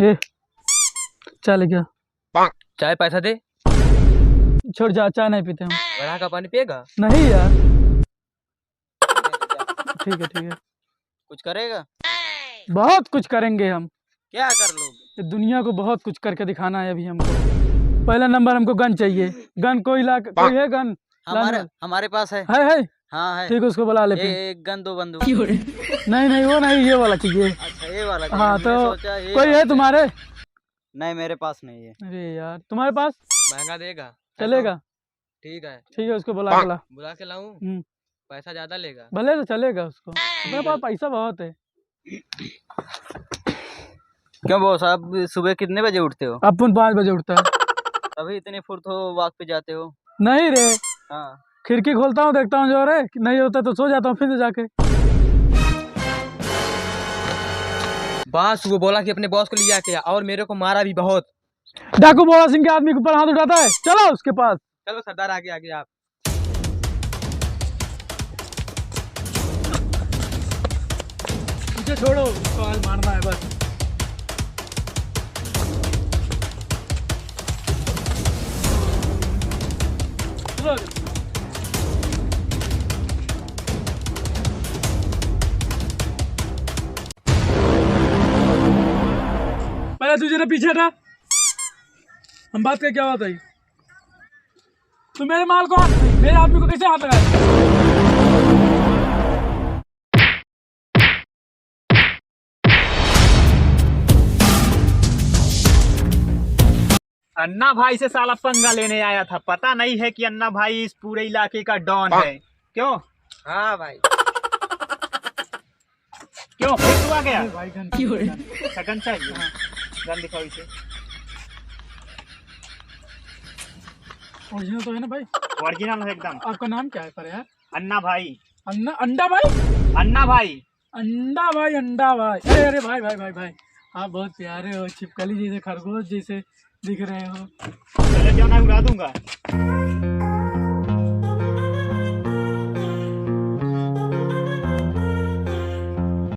ए चल क्या चाय पैसा दे। छोड़ जा, चाय नहीं पीते हम। बढ़ा का पानी पिएगा? नहीं यार। ठीक है ठीक है। कुछ करेगा? बहुत कुछ करेंगे हम। क्या कर लोगे? दुनिया को बहुत कुछ करके दिखाना है अभी हमको। पहला नंबर हमको गन चाहिए। गन कोई कोई है गन? हमारे पास है। है हाँ है। ठीक है, उसको बुला ले फिर। एक गन दो बंदूक। नहीं वो नहीं, ये वाला चाहिए। अच्छा ये वाला चाहिए। हाँ तो कोई है तुम्हारे? नहीं मेरे पास नहीं है। अरे यार तुम्हारे पास? महंगा देगा? चलेगा? ठीक है उसको बुला के लाऊं? पैसा ज्यादा लेगा? भले तो चलेगा उसको, मेरे पास पैसा बहुत है। क्यों बॉस, आप सुबह कितने बजे उठते हो? अपन 5 बजे उठता है। अभी इतने फुर्त हो वॉक पे जाते हो? नहीं रे। हाँ। खिड़की खोलता हूँ, देखता हूँ जो रे नहीं होता तो सो जाता हूँ फिर से जाके। बॉस वो बोला कि अपने बॉस को लिया के और मेरे को मारा भी बहुत। डाकू बोला सिंह के आदमी के ऊपर हाथ उठाता है, चलो उसके पास। चलो सरदार आगे आगे आप। मुझे छोड़ो, उसको आज मारना है बस। चलो। पहले तुझे ना पीछे था, हम बात कर क्या बात है। तू मेरे माल को मेरे आदमी को कैसे हाथ लगाया? अन्ना भाई से साला पंगा लेने आया था। पता नहीं है कि अन्ना भाई इस पूरे इलाके का डॉन है। क्यों? हाँ भाई। क्यों फिर तू आ गया? भाई गन गन चाहिए? गन दिखाओ इसे। ओरिजिनल तो है ना भाई? ओरिजिनल है एकदम। आपका नाम क्या है पर यार? अन्ना भाई। अंडा भाई? अन्ना भाई। अंडा भाई। अरे भाई भाई भाई भाई, आप बहुत प्यारे हो, छिपकली जैसे, खरगोश जैसे दिख रहे हो। चले जाओ ना, उड़ा दूंगा।